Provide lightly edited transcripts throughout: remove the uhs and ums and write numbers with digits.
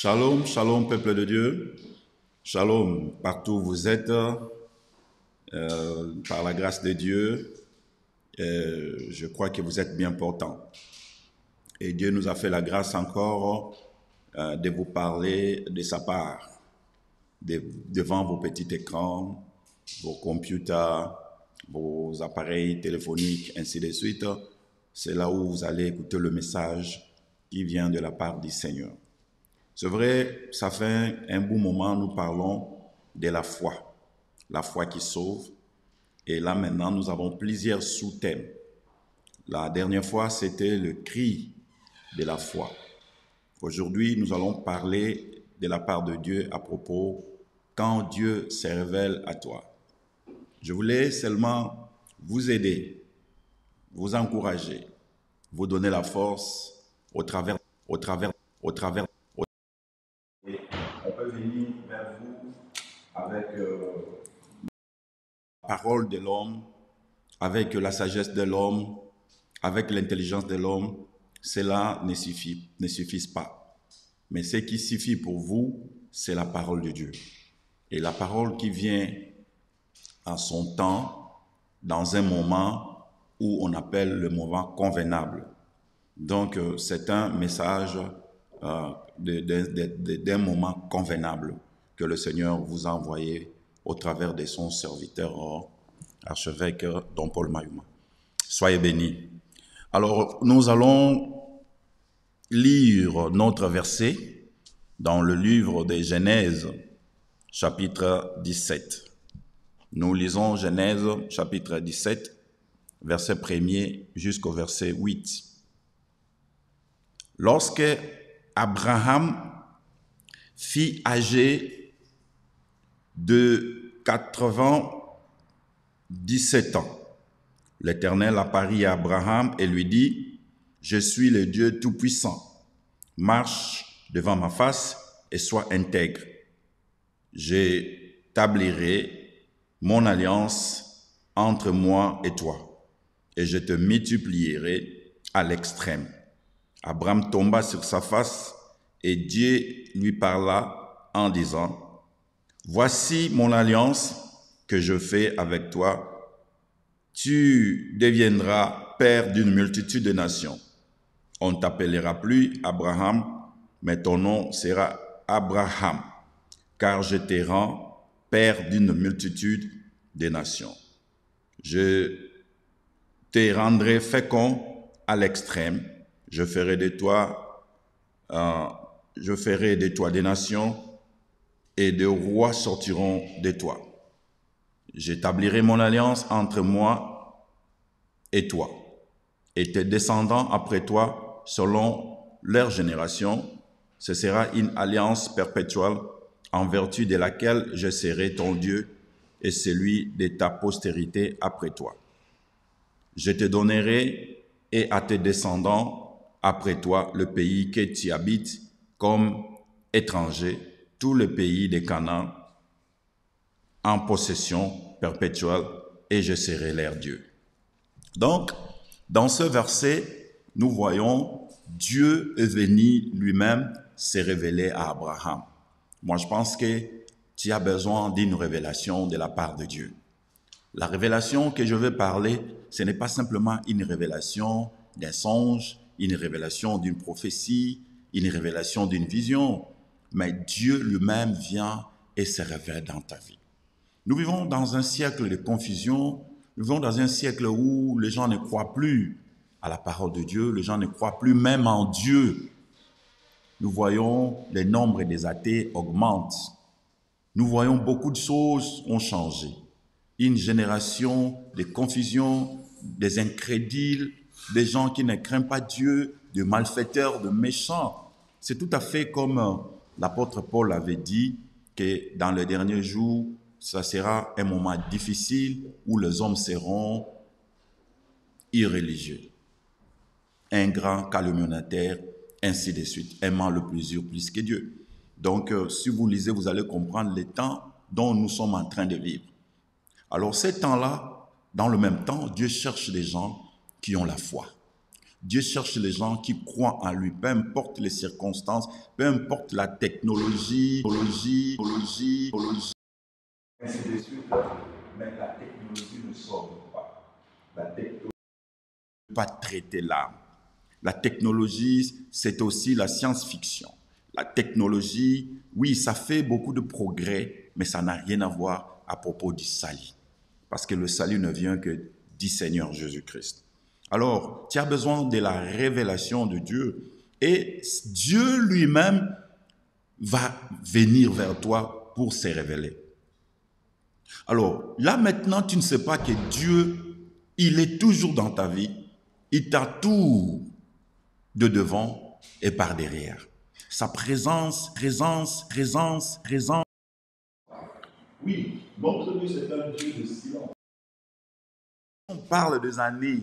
Shalom, shalom, peuple de Dieu. Shalom, partout où vous êtes, par la grâce de Dieu, je crois que vous êtes bien portants. Et Dieu nous a fait la grâce encore de vous parler de sa part, devant vos petits écrans, vos computers, vos appareils téléphoniques, ainsi de suite. C'est là où vous allez écouter le message qui vient de la part du Seigneur. C'est vrai, ça fait un bon moment, nous parlons de la foi qui sauve. Et là maintenant, nous avons plusieurs sous-thèmes. La dernière fois, c'était le cri de la foi. Aujourd'hui, nous allons parler de la part de Dieu à propos quand Dieu se révèle à toi. Je voulais seulement vous aider, vous encourager, vous donner la force au travers. Et on peut venir vers vous avec la parole de l'homme, avec la sagesse de l'homme, avec l'intelligence de l'homme. Cela ne suffit pas. Mais ce qui suffit pour vous, c'est la parole de Dieu. Et la parole qui vient en son temps, dans un moment où on appelle le moment convenable. Donc, c'est un message d'un moment convenable que le Seigneur vous a envoyé au travers de son serviteur, archevêque Don Paul Mayuma. Soyez bénis. Alors, nous allons lire notre verset dans le livre de Genèse, chapitre 17. Nous lisons Genèse, chapitre 17, verset 1er jusqu'au verset 8. Lorsque Abraham fut âgé de 97 ans, l'Éternel apparut à Abraham et lui dit, « Je suis le Dieu Tout-Puissant. Marche devant ma face et sois intègre. J'établirai mon alliance entre moi et toi, et je te multiplierai à l'extrême. » Abraham tomba sur sa face et Dieu lui parla en disant, « Voici mon alliance que je fais avec toi. Tu deviendras père d'une multitude de nations. On ne t'appellera plus Abraham, mais ton nom sera Abraham, car je te rends père d'une multitude de nations. Je te rendrai fécond à l'extrême. Je ferai de toi des nations et des rois sortiront de toi. J'établirai mon alliance entre moi et toi, et tes descendants après toi, selon leur génération. Ce sera une alliance perpétuelle en vertu de laquelle je serai ton Dieu et celui de ta postérité après toi. Je te donnerai et à tes descendants après toi le pays que tu habites comme étranger, tout le pays de Canaan, en possession perpétuelle, et je serai leur Dieu. » Donc, dans ce verset, nous voyons Dieu est venu lui-même se révéler à Abraham. Moi, je pense que tu as besoin d'une révélation de la part de Dieu. La révélation que je veux parler, ce n'est pas simplement une révélation d'un songe, une révélation d'une prophétie, une révélation d'une vision, mais Dieu lui-même vient et se révèle dans ta vie. Nous vivons dans un siècle de confusion, nous vivons dans un siècle où les gens ne croient plus à la parole de Dieu, les gens ne croient plus même en Dieu. Nous voyons le nombre des athées augmente. Nous voyons beaucoup de choses ont changé. Une génération de confusion, des incrédules, des gens qui ne craignent pas Dieu, de malfaiteurs, de méchants. C'est tout à fait comme l'apôtre Paul avait dit que dans les derniers jours, ça sera un moment difficile où les hommes seront irréligieux, ingrats, calomniateurs, ainsi de suite, aimant le plaisir plus que Dieu. Donc, si vous lisez, vous allez comprendre les temps dont nous sommes en train de vivre. Alors, ces temps-là, dans le même temps, Dieu cherche des gens qui ont la foi. Dieu cherche les gens qui croient en lui, peu importe les circonstances, peu importe la technologie, ainsi de suite. Mais la technologie ne sauve pas. La technologie ne peut pas traiter l'âme. La technologie, c'est aussi la science-fiction. La technologie, oui, ça fait beaucoup de progrès, mais ça n'a rien à voir à propos du salut. Parce que le salut ne vient que du Seigneur Jésus-Christ. Alors, tu as besoin de la révélation de Dieu. Et Dieu lui-même va venir vers toi pour se révéler. Alors, là maintenant, tu ne sais pas que Dieu, il est toujours dans ta vie. Il t'entoure de devant et par derrière. Sa présence. Oui, notre Dieu, c'est un Dieu de silence. On parle des années.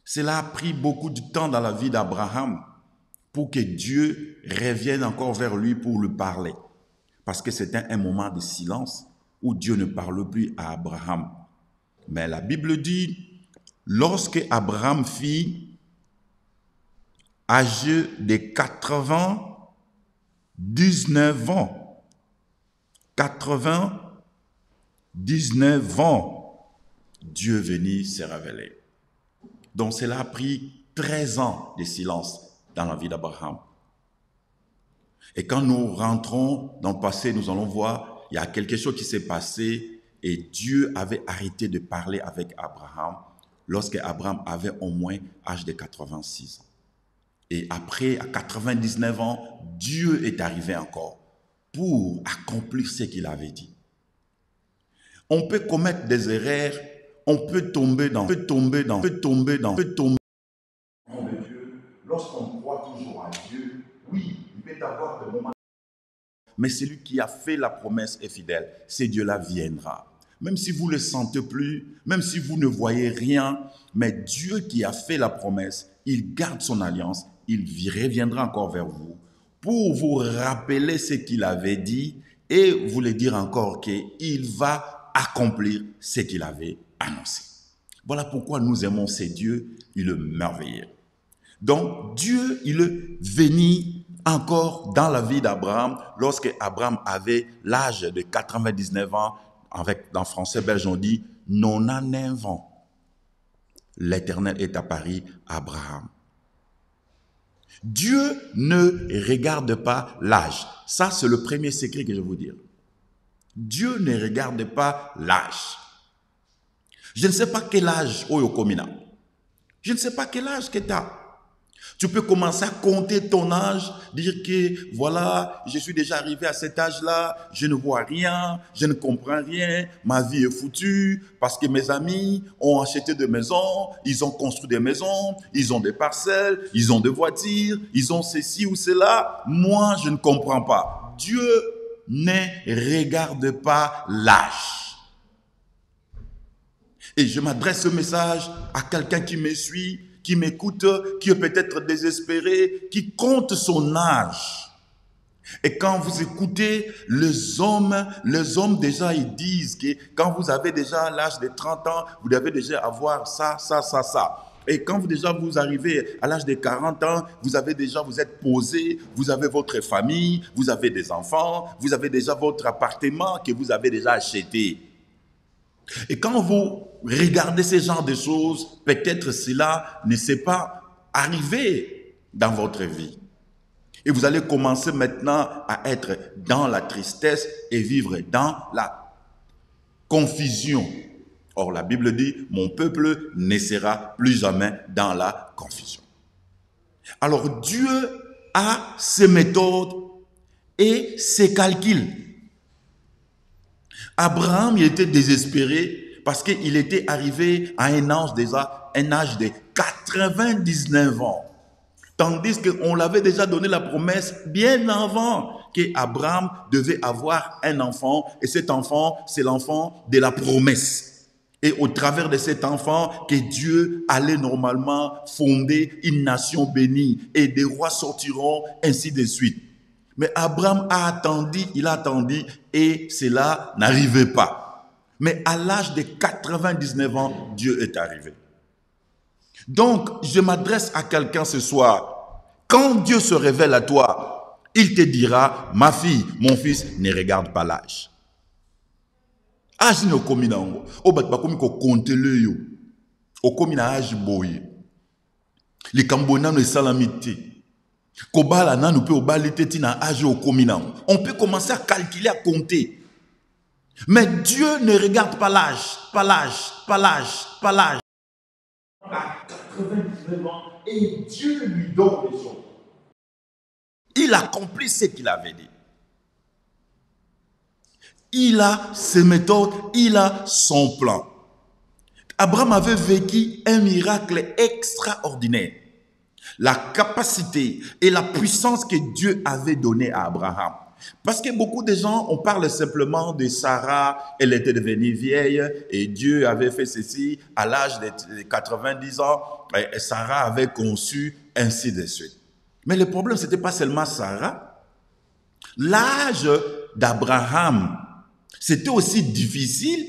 Cela a pris beaucoup de temps dans la vie d'Abraham pour que Dieu revienne encore vers lui pour lui parler. Parce que c'était un moment de silence où Dieu ne parle plus à Abraham. Mais la Bible dit, lorsque Abraham fit âgé de 99 ans, 99 ans, Dieu venait se révéler. Donc cela a pris 13 ans de silence dans la vie d'Abraham. Et quand nous rentrons dans le passé, nous allons voir, il y a quelque chose qui s'est passé et Dieu avait arrêté de parler avec Abraham lorsque Abraham avait au moins l'âge de 86 ans. Et après, à 99 ans, Dieu est arrivé encore pour accomplir ce qu'il avait dit. On peut commettre des erreurs, on peut tomber dans Dieu. Lorsqu'on croit toujours à Dieu, oui, il peut y avoir des moments. Mais celui qui a fait la promesse est fidèle. Ce Dieu-là viendra. Même si vous ne le sentez plus, même si vous ne voyez rien, mais Dieu qui a fait la promesse, il garde son alliance, il reviendra encore vers vous pour vous rappeler ce qu'il avait dit et vous le dire encore qu'il va accomplir ce qu'il avait annoncé. Voilà pourquoi nous aimons ce Dieu, il est merveilleux. Donc Dieu, il est venu encore dans la vie d'Abraham lorsque Abraham avait l'âge de 99 ans, dans français belge on dit 99 ans. L'Éternel est apparu à Abraham. Dieu ne regarde pas l'âge. Ça, c'est le premier secret que je vais vous dire. Dieu ne regarde pas l'âge. Je ne sais pas quel âge Oyokomina. Je ne sais pas quel âge que tu as. Tu peux commencer à compter ton âge, dire que voilà, je suis déjà arrivé à cet âge-là, je ne vois rien, je ne comprends rien, ma vie est foutue parce que mes amis ont acheté des maisons, ils ont construit des maisons, ils ont des parcelles, ils ont des voitures, ils ont ceci ou cela. Moi, je ne comprends pas. Dieu ne regarde pas l'âge. Et je m'adresse ce message à quelqu'un qui me suit, qui m'écoute, qui est peut-être désespéré, qui compte son âge. Et quand vous écoutez les hommes déjà, ils disent que quand vous avez déjà l'âge de 30 ans, vous devez déjà avoir ça. Et quand vous arrivez à l'âge de 40 ans, vous êtes posé, vous avez votre famille, vous avez des enfants, vous avez déjà votre appartement que vous avez déjà acheté. Et quand vous regardez ce genre de choses, peut-être cela ne s'est pas arrivé dans votre vie. Et vous allez commencer maintenant à être dans la tristesse et vivre dans la confusion. Or, la Bible dit, mon peuple ne sera plus jamais dans la confusion. Alors, Dieu a ses méthodes et ses calculs. Abraham, il était désespéré parce qu'il était arrivé à un âge de 99 ans. Tandis qu'on l'avait déjà donné la promesse bien avant qu'Abraham devait avoir un enfant. Et cet enfant, c'est l'enfant de la promesse. Et au travers de cet enfant, que Dieu allait normalement fonder une nation bénie. Et des rois sortiront, ainsi de suite. Mais Abraham a attendu, et cela n'arrivait pas. Mais à l'âge de 99 ans, Dieu est arrivé. Donc, je m'adresse à quelqu'un ce soir. Quand Dieu se révèle à toi, il te dira, ma fille, mon fils, ne regarde pas l'âge. Âge ne komi nango. O bat ba komi ko kontele yo. O komi na âge boye. Les Cambodgiens ne salamité. Kobala nanu peut obalite na âge o komi nango. On peut commencer à calculer, à compter. Mais Dieu ne regarde pas l'âge, pas l'âge, pas l'âge, pas l'âge. À 99 ans, et Dieu lui donne des choses. Il accomplit ce qu'il avait dit. Il a ses méthodes, il a son plan. Abraham avait vécu un miracle extraordinaire. La capacité et la puissance que Dieu avait donnée à Abraham. Parce que beaucoup de gens, on parle simplement de Sarah, elle était devenue vieille et Dieu avait fait ceci à l'âge de 90 ans. Et Sarah avait conçu, ainsi de suite. Mais le problème, ce n'était pas seulement Sarah. L'âge d'Abraham, c'était aussi difficile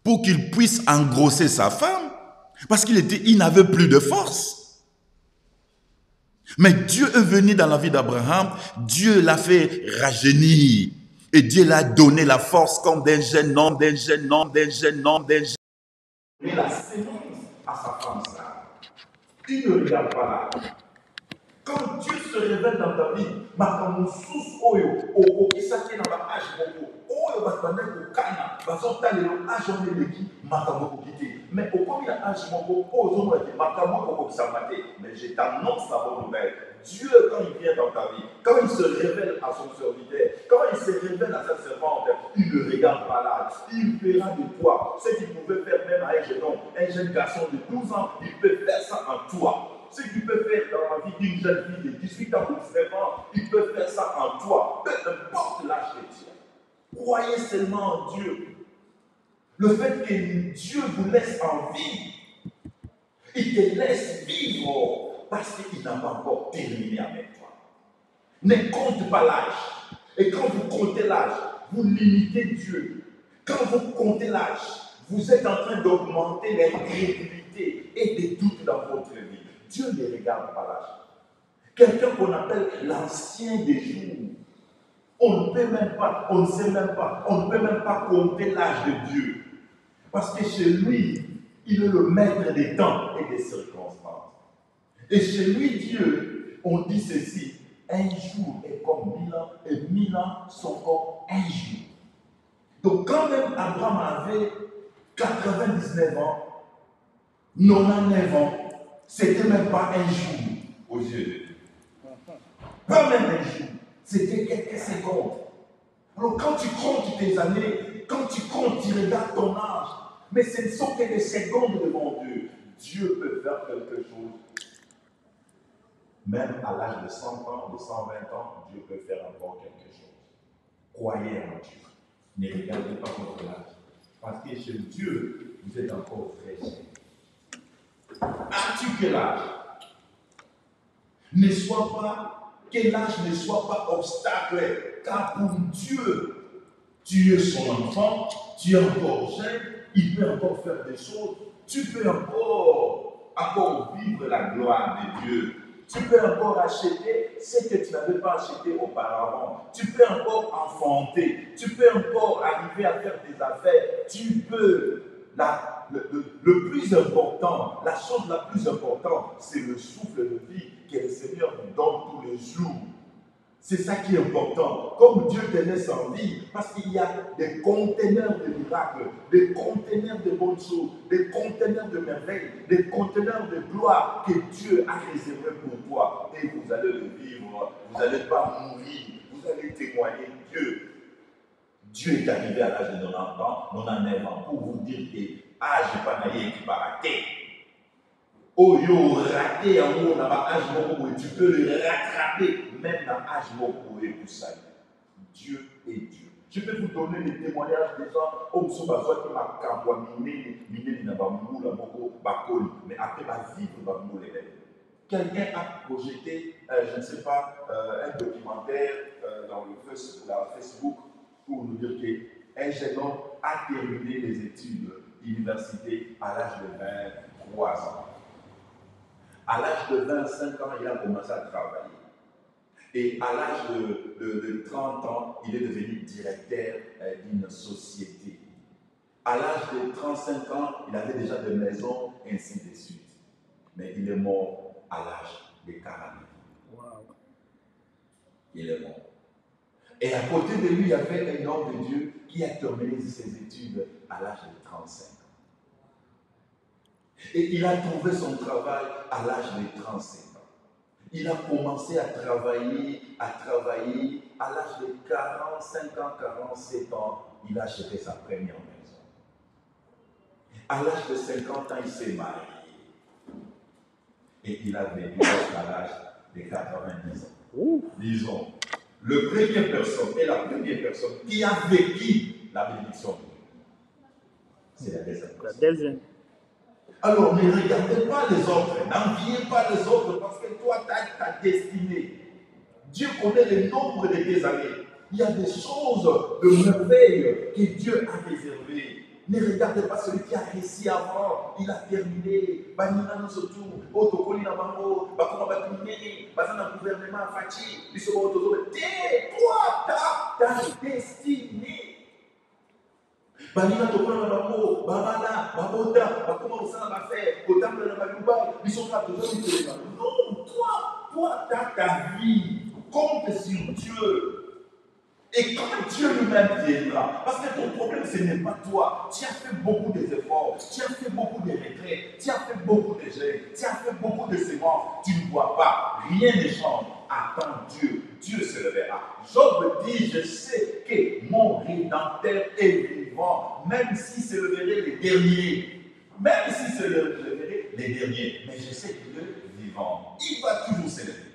pour qu'il puisse engrosser sa femme parce qu'il n'avait plus de force. Mais Dieu est venu dans la vie d'Abraham, Dieu l'a fait rajeunir et Dieu l'a donné la force comme d'un jeune homme, d'un jeune homme, d'un jeune homme, d'un jeune homme. Et la sémence à sa femme Sarah. Il ne regarde pas là. Quand Dieu se révèle dans ta vie, makambo sous oyo, okokisaki na ba âge moko, oyo batanda kokana, bazotala âge on eleki, makambo kokite. Mais okomi na âge moko, ozomba te makambo kokokisama te. Mais je t'annonce la bonne nouvelle. Dieu, quand il vient dans ta vie, quand il se révèle à son serviteur, quand il se révèle à sa servante, il ne regarde pas l'âge. Il fera de toi ce qu'il pouvait faire même à un jeune garçon de 12 ans, il peut faire ça en toi. Ce qu'il peut faire dans la vie d'une jeune fille de 18 ans ou 19 ans, il peut faire ça en toi. Peu importe l'âge que tu as. Croyez seulement en Dieu. Le fait que Dieu vous laisse en vie, il te laisse vivre parce qu'il n'a pas encore terminé avec toi. Ne compte pas l'âge. Et quand vous comptez l'âge, vous limitez Dieu. Quand vous comptez l'âge, vous êtes en train d'augmenter l'incrédulité et des doutes dans votre vie. Dieu ne regarde pas l'âge. Quelqu'un qu'on appelle l'ancien des jours. On ne peut même pas, on ne sait même pas, on ne peut même pas compter l'âge de Dieu. Parce que chez lui, il est le maître des temps et des circonstances. Et chez lui, Dieu, on dit ceci, un jour est comme 1000 ans et 1000 ans sont comme un jour. Donc quand même Abraham avait 99 ans, 99 ans, c'était même pas un jour aux yeux de Dieu. Pas même un jour, c'était quelques secondes. Alors quand tu comptes tes années, quand tu comptes, tu regardes ton âge, mais ce ne sont que des secondes devant Dieu. Dieu peut faire quelque chose. Même à l'âge de 100 ans, de 120 ans, Dieu peut faire encore quelque chose. Croyez en Dieu. Ne regardez pas votre âge. Parce que chez Dieu, vous êtes encore très jeune. As-tu quel âge? Que l'âge ne soit pas obstacle, car pour Dieu, tu es son enfant, tu es encore jeune, il peut encore faire des choses, tu peux encore vivre la gloire de Dieu. Tu peux encore acheter ce que tu n'avais pas acheté auparavant. Tu peux encore enfanter. Tu peux encore arriver à faire des affaires. Tu peux. Le plus important, la chose la plus importante, c'est le souffle de vie que le Seigneur nous donne tous les jours. C'est ça qui est important. Comme Dieu te laisse en vie, parce qu'il y a des conteneurs de miracles, des conteneurs de bonnes choses, des conteneurs de merveilles, des conteneurs de gloire que Dieu a réservés pour toi. Et vous allez le vivre, vous n'allez pas mourir, vous allez témoigner Dieu. Dieu est arrivé à l'âge de 90 ans, 99 ans, pour vous dire que âge pas naïe qui va rater. Oh yo, raté en haut, dans l'âge moko, tu peux le rattraper, même dans l'âge moko et tout ça. Dieu est Dieu. Je peux vous donner des témoignages des gens, oh, ce besoin qui m'a camboiné, miné, n'a pas moulé, mais après, va vivre, va mouler. Quelqu'un a projeté, je ne sais pas, un documentaire dans la Facebook pour nous dire qu'un jeune homme a terminé les études d'université à l'âge de 23 ans. À l'âge de 25 ans, il a commencé à travailler. Et à l'âge de 30 ans, il est devenu directeur d'une société. À l'âge de 35 ans, il avait déjà des maisons, ainsi de suite. Mais il est mort à l'âge de 40 ans. Wow. Il est mort. Et à côté de lui, il y avait un homme de Dieu qui a terminé ses études à l'âge de 35 ans. Et il a trouvé son travail à l'âge de 35 ans. Il a commencé à travailler à l'âge de 45 ans, 47 ans. Il a acheté sa première maison. À l'âge de 50 ans, il s'est marié. Et il a vécu jusqu'à l'âge de 90 ans. Disons, la première personne qui a vécu la bénédiction, c'est la deuxième. Alors, ne regardez pas les autres, n'enviez pas les autres, parce que toi, tu as ta destinée. Dieu connaît le nombre de tes années. Il y a des choses de merveille que Dieu a réservées. Ne regardez pas celui qui a réussi avant, il a terminé. Banina nous surtout, Otokoli na bango, Bakoma Batumene, Bazana gouvernement Fachi, Bisobo Otozo, toi, ta destinée. Banina tokona na bango, babala, babota, bakoma osala bafe, kotambola na baluba, bisoka toujours mitolema. Non, toi, ta vie, compte sur Dieu. Et quand Dieu lui-même viendra, parce que ton problème ce n'est pas toi, tu as fait beaucoup d'efforts, tu as fait beaucoup de retraits, tu as fait beaucoup de jeûnes, tu as fait beaucoup de semences, tu ne vois pas, rien ne change. Attends Dieu, Dieu se lèvera. Job dit, je sais que mon Rédempteur est vivant, même si c'est le les derniers. Même si c'est le les derniers. Mais je sais qu'il est vivant. Il va toujours s'élever.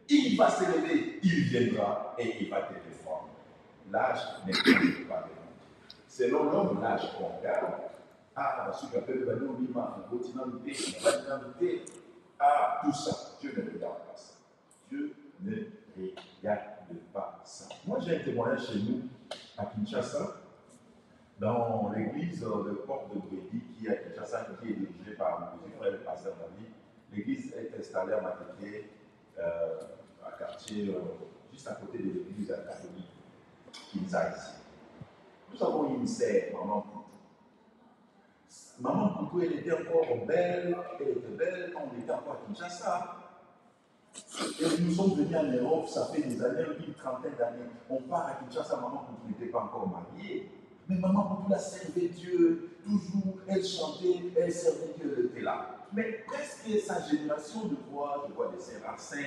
Il va s'élever, il viendra et il va te défendre. L'âge n'est pas de selon l'homme, l'âge qu'on regarde. Ah, parce que le ballon, il m'a fait continuité. Ah, tout ça, Dieu ne regarde pas ça. Dieu ne regarde pas ça. Moi, j'ai un témoignage chez nous, à Kinshasa, dans l'église de Porte de Brédy, qui est à Kinshasa, qui est dirigée par mon frère, le pasteur David. L'église est installée à Matete, à quartier, juste à côté de l'église catholique, qui nous a ici. Nous avons une sœur, Maman Poutou. Maman Poutou, elle était encore belle, quand on était encore à Kinshasa. Et nous sommes venus en Europe, ça fait des années, une trentaine d'années. On part à Kinshasa, Maman Poutou n'était pas encore mariée. Mais Maman Poutou a servi Dieu, toujours, elle chantait, elle servait Dieu, elle était là. Mais presque sa génération de voix, je vois des sœurs à Saint,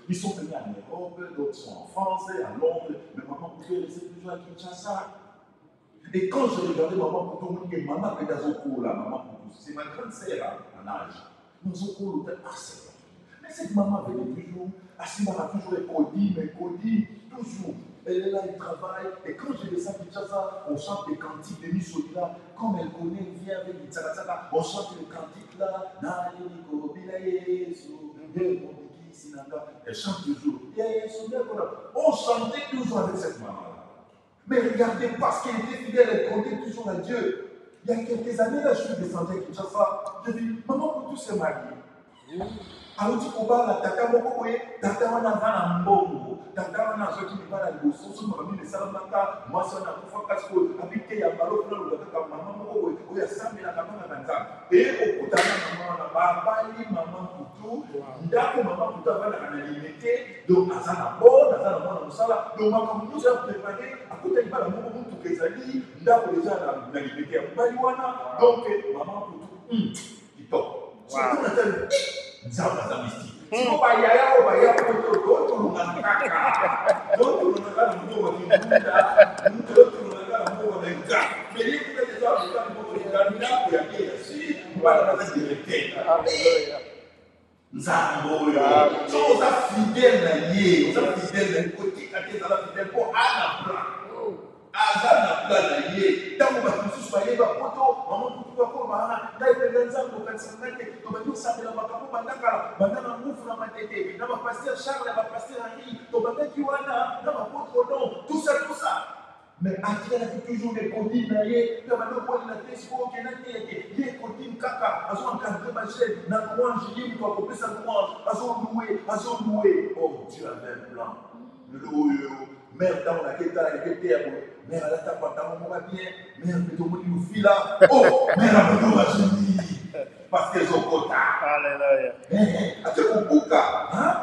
ils sont venus en Europe, d'autres sont en France, à Londres, mais Maman Poutou est restée toujours à Kinshasa. Et quand je regardais Maman Poutou, je me disais, Maman Pédazoko, là, Maman Poutou, c'est ma grande sœur en âge. Nous c'est mais cette maman venait toujours, Assima a toujours écodie, mais écodie, toujours. Elle est là, elle travaille. Et quand je descends à Kinshasa, on chante des cantiques de Missolina. Comme elle connaît, elle vient avec des tsaratsara. On chante les cantiques là. Elle chante toujours. On chantait toujours avec cette maman-là. Mais regardez, parce qu'elle était fidèle, elle comptait toujours à Dieu. Il y a quelques années, là, je suis descendu à Kinshasa. Je dis, maman, pour tous ces mariés. Auti kobala tata moko boye tata wana vana mbongo tata wana soki libala liboso so mami esalamaka mwasi wana akufa kasi ko abite ya balo kuna lobaka mama moko boye oyo asambelaka bana na nzambe okutana na mama na babali mama Poutou ndako mama Poutou avandaka na limite donc aza na bon aza na mwana mosala donc makambo nyonso ya prépare akuta libala moko motuka ezali ndako eza na limite ya mobali wana donc mama Poutou kitoko surtout natali nzambe aza mystique. Siko bayaya obaya poto dotulunga kaka. Dotulunga na mbogo kibunda, dotulunga na mbogo benga. Meli kuna deja kwa mbogo benga ndako ya kia si bana na directeur. Haleluya. Nzambe oyo. So oza fidèle na ye, oza fidèle na côté kate za fidèle pour ana plan. Azana plan na ye. Tango ba kususu ba yeba poto, maman Poutou ko ba na ipenda nzambe kanisa nake to ba yosambela makambo bandaka bandana ngufu na matete na ba pasteur Charles na ba pasteur Henri to ba taki wana na ba potro non tout ça Mais Akira a toujours des codines, il y a des tesco, il y a des codines caca, ils ont encadré ma chaîne, dans le coin, j'ai dit, on peut ça louange, ils ont loué. Oh, Dieu avait un plan. Mère, dans la quête, elle était terre, mère, elle a tapé dans mon bien, mère, mais tout le monde nous file là. Oh, mère, elle a pas de parce qu'ils ont quota. Alléluia. Ate kubuka,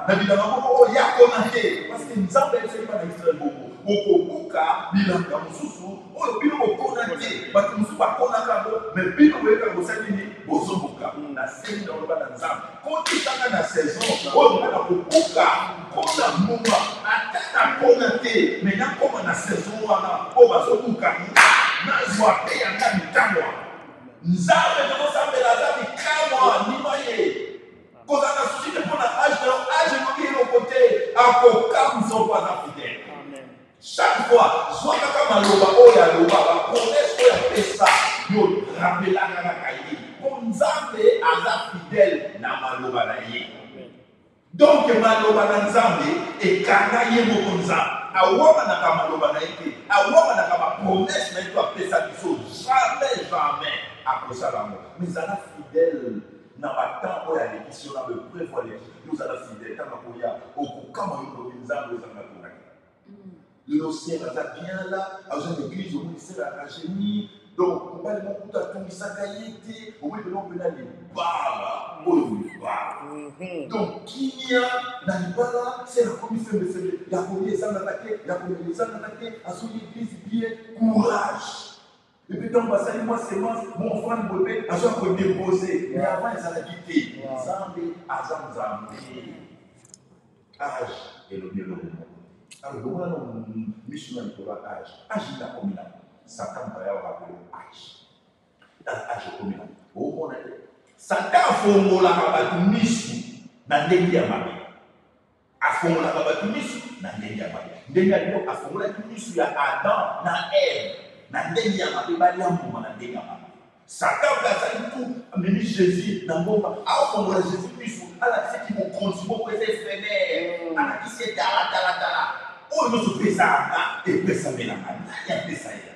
na bilanga moko ya konate, parce que nzambe ezali pas na Israël moko. Okobuka bilanga mosusu, oyo bino bokonate, bato mosusu bakonaka ngo, mais bino boyeka kosala nini bozombuka. Na seni na oloba na nzambe. Kotisaka na saison, oyo nga na kobuka, kona muma, ata na konate, mais nakoma na saison wana, oyo bazobuka, nazwa pe yanga mitangwa. Nzambe tokosambela aza bikamwa ndima ye kozala na susi te mpo na age ekoki eloko te akokamwisa mpo aza fidele. Chaque fois zwa kaka maloba oyo aloba bapromese oyo apesa yo rapelaka kaka ye mpo nzambe aza fidele na maloba na ye. Donc maloba na nzambe ekanga ye moko nzambe awamanaka maloba na ye te awamanaka bapromese na ye to apesa biso jamais akosala ngo mais zala fidèle na batemps oyo alekisi yo na bepreuve aleki yozala fidèle ntango akoya okokama yo lobi nzambe ozanga konaki lelo siere aza bien la aza na église omonisela ageni donc mobali moko kuta atungisaka ye te omoi pena mpena libala oyo libala donc kimia na libala sere akomi sembesembe ya kolia ezangaka te ya komela ezangaka te azoyi église bien courage. Et puis, quand on moi sémence, mon frère me bébé, à chaque fois déposé. Mais avant, ils allaient quitter. Zambé, Azam Zambé. Âge est le mieux. Alors, le moment où Michel il faut âge. Âge, il a combien? Satan va y avoir âge. Âge est combien? Au moins, Satan a fait la rabat Michel dans les diamants. A fait la rabat Michel dans les diamants. Ndenge a fait la Michel à Adam, dans Ève. Na ndenge ya mabe baliambuma na ndenge ya mabe Satan azali tu amemi Jésus na ngomba aofongola Jésus miso alakisi mokonzi moko eza efemere alakisi etalatala oyo nyonso pesanga epesamelanga nani apesa ye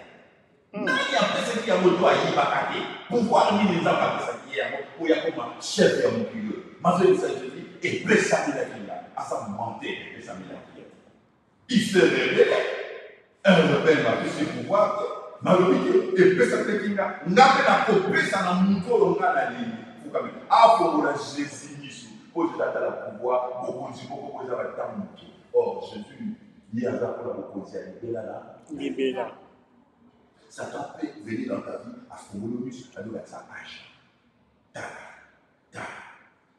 nani apesaki yango to ayibaka te pouvoir nini nzambe apesaki ye yango oyo akoma chef ya mokili mazoyebisa Jésus epesamelaki nga aza mente epesamelaki ye il se révèle un rebelle m'a pris ses pouvoirs malobiki epesaki kinga ngape na kopesa na moto oyo nga na lini fukami afongola Jésus miso po tata la pouvoir bokonzi boko eza batango moke or Jésus ye aza mpona bokonzi ya libela na libela. Satan peut venir dans ta vie afongola miso alobakisa age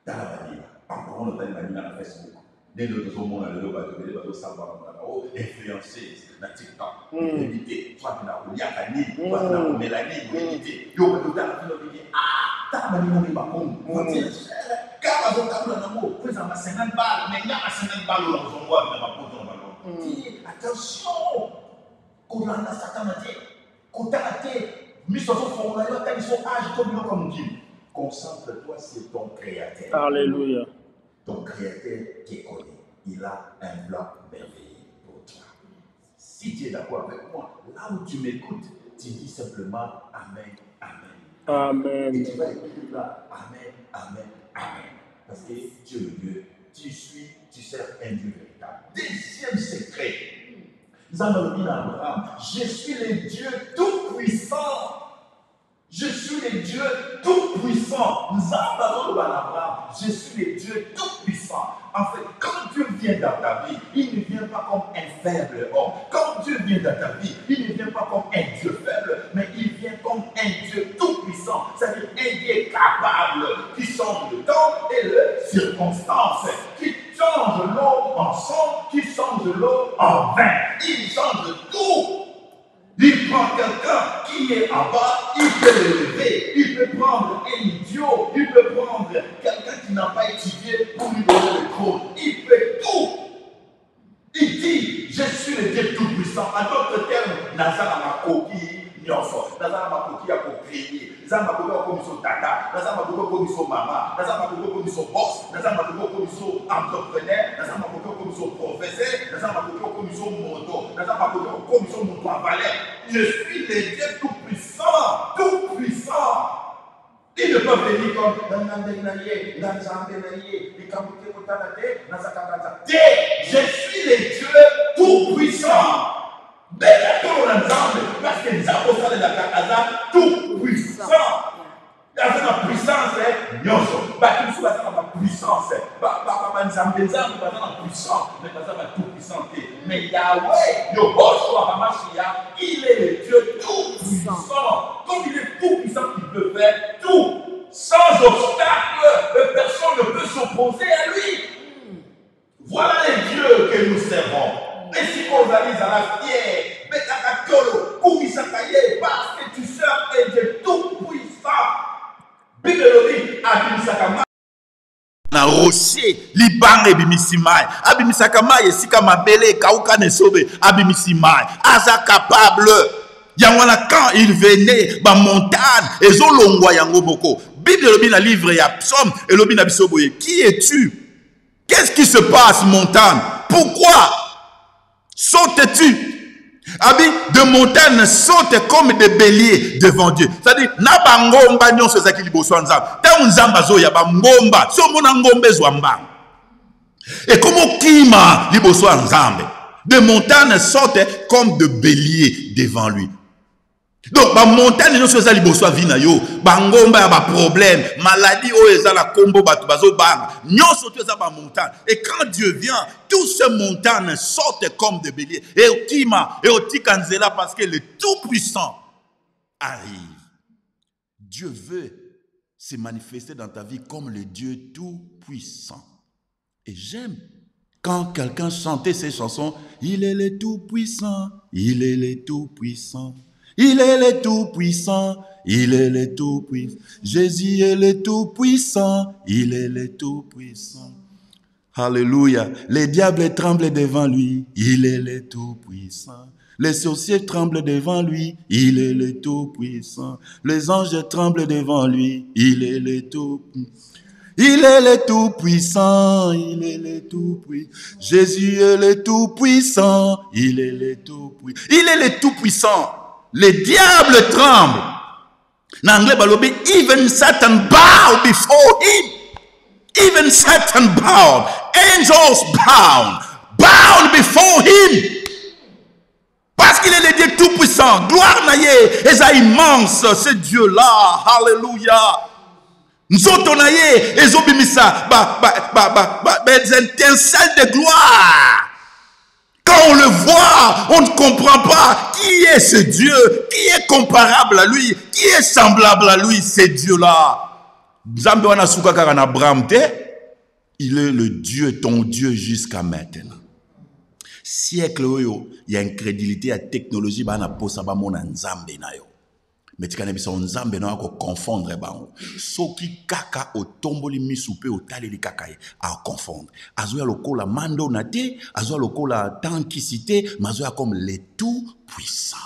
tala banina encore notali banina na Facebook ndenge tozomona lelo bato ebele bazosambana monaka o influenceuse na TikTok évite soit na koliaka nini soit na komela nini évite yo batotala bino bini tala banina mpe bakomi kaka bazotambola nango kweza ma 50 balles mais nga ma 50 balles oyo ozongwa na bapoto na balon attention kolanda satana te kotala te miso azofongola yo ata biso age to biloko ya mokili. Concentre-toi sur ton créateur. Alléluia. Ton créateur qui connaît, il a un plan merveilleux pour toi. Si tu es d'accord avec moi, là où tu m'écoutes, tu dis simplement Amen, Amen. Amen. Et tu vas écrire là, Amen, Amen, Amen. Parce que tu es le Dieu, tu sers un Dieu véritable. Deuxième secret, nous allons dire à Abraham, je suis le Dieu tout-puissant. Je suis le Dieu tout-puissant. Nous avons Abraham. Je suis le Dieu tout-puissant. En fait, quand Dieu vient dans ta vie, il ne vient pas comme un faible homme. Quand Dieu vient dans ta vie, il ne vient pas comme un Dieu faible, mais il vient comme un Dieu tout-puissant. C'est-à-dire un Dieu capable qui change le temps et les circonstances, qui change l'eau en sang, qui change l'eau en vin. Il change tout. Il prend quelqu'un qui est en bas, il peut l'élever, il peut prendre un idiot, il peut prendre quelqu'un qui n'a pas étudié pour lui donner le trône. Il fait tout. Il dit, je suis le Dieu tout-puissant. En d'autres termes, Nazara Makoki, Nyonso, Nazara Makoki a co-créé, Nazara Makoki a commis tata, Nazara Makoki a commis maman, Nazara Makoki a commis boss, Nazara Makoki a commis entrepreneur, Nazara Makoki a commis professeur, Nazara Makoki a commis moto, Je suis le Dieu tout-puissant, tout-puissant. Ils ne peuvent venir comme je suis le Dieu tout-puissant. Parce que nous avons tout-puissant. La puissance est nyonso. Tout la puissance. Puissant. Mais Yahweh, il est le Dieu tout-puissant. Comme il est tout-puissant, il peut faire tout. Sans obstacle, personne ne peut s'opposer à lui. Voilà les dieux que nous servons. Et si on réalise à la fière, parce que tu sers un Dieu tout-puissant. Na rocher libanga ebimisima abimisaka mai esika mabele kauka nesobe abimisima aza capable yangwana quand il venait ba montagne ezolongwa yango boko. Bible elobi na livre ya Psaume elobi na biso boye, qui es-tu? Qu'est-ce qui se passe montagne? Pourquoi sautes-tu? Abi, de montagne saute comme des béliers devant Dieu. C'est-à-dire, na bangomba nyonso ezaki liboso ya Nzambe. Ta Nzambe zo ya bangomba, so mona ngombe zwamba. Et comme kima liboso ya Nzambe. De montagne saute comme de béliers devant lui. Donc, ba montagne nyonso ezali liboso ya vina yo, bangomba ya ba problème, maladie o ezala kombo batu bazo bang. Nyonso to ezala ba montagne. Et quand Dieu vient, tous ces montagnes sortent comme des béliers. Et au Kima, et au Tikanzela, parce que le Tout-Puissant arrive. Dieu veut se manifester dans ta vie comme le Dieu Tout-Puissant. Et j'aime quand quelqu'un chantait ces chansons, il est le Tout-Puissant, il est le Tout-Puissant. Il est le Tout-Puissant, il est le Tout-Puissant. Jésus est le Tout-Puissant, il est le Tout-Puissant. Alléluia. Les diables tremblent devant lui, il est le Tout-Puissant. Les sorciers tremblent devant lui, il est le Tout-Puissant. Les anges tremblent devant lui, il est le Tout-Puissant. Il est le Tout-Puissant, il est le Tout-Puissant. Jésus est le Tout-Puissant, il est le Tout-Puissant. Il est le Tout-Puissant. Les diables tremblent. En anglais, balobi, even Satan bowed before him. Even Satan bowed. Angels bowed before him. Parce qu'il est le Dieu tout-puissant. Gloire naye, eza immense, ce Dieu-là. Alléluia. Nzoto naye, ezobimisa, des étincelles de gloire. Quand on le voit, on ne comprend pas qui est ce Dieu, qui est comparable à lui, qui est semblable à lui, ce Dieu-là. Il est le Dieu, ton Dieu jusqu'à maintenant. Siècle, il y a incrédulité, il y a technologie, il y a Nzambe na yo. Mais tu connais bien Nzambe na ko confondre bango. Soki kaka o tomboli misupe o taleli kaka à confondre. Azoya lokola mando na te, azoya lokola tankisité, mazoya comme le tout puissant.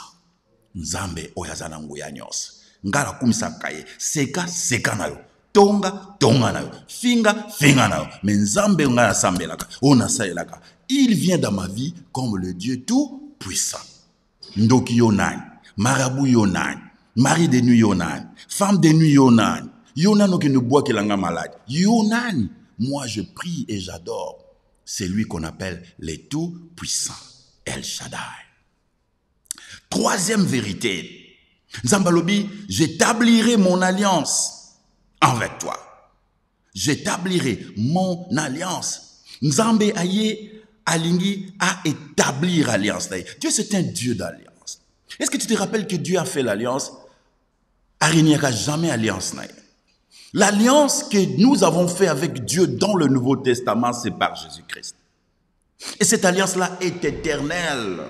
Nzambe oyazana nguya nyos. Ngala kumisa kaye, seka na yo. Tonga na yo. Finga na yo. Mais Nzambe ngala sambelaka, ona sayelaka. Il vient dans ma vie comme le Dieu tout puissant. Ndoki yonani, marabout yonani. Mari de nuit Yonan, femme de nuit Yonan, Yonan qui ne boit que l'anga malade. Yonan, moi je prie et j'adore. C'est lui qu'on appelle le Tout-Puissant, El Shaddai. Troisième vérité, Nzambalobi, j'établirai mon alliance avec toi. J'établirai mon alliance. Nzambe aye alingi à établir alliance. Dieu c'est un Dieu d'alliance. Est-ce que tu te rappelles que Dieu a fait l'alliance? Il n'y a jamais alliance. L'alliance que nous avons fait avec Dieu dans le Nouveau Testament, c'est par Jésus-Christ. Et cette alliance-là est éternelle.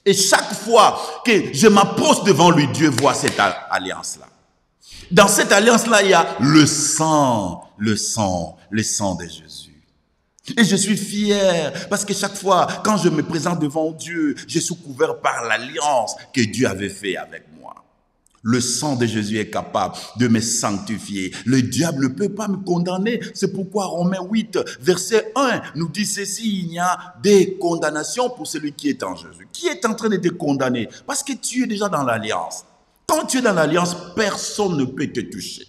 Et chaque fois que je m'approche devant lui, Dieu voit cette alliance-là. Dans cette alliance-là, il y a le sang de Jésus. Et je suis fier parce que chaque fois, quand je me présente devant Dieu, je suis couvert par l'alliance que Dieu avait fait avec moi. Le sang de Jésus est capable de me sanctifier. Le diable ne peut pas me condamner. C'est pourquoi Romains 8, verset 1 nous dit ceci, il y a des condamnations pour celui qui est en Jésus. Qui est en train de te condamner? Parce que tu es déjà dans l'alliance. Quand tu es dans l'alliance, personne ne peut te toucher.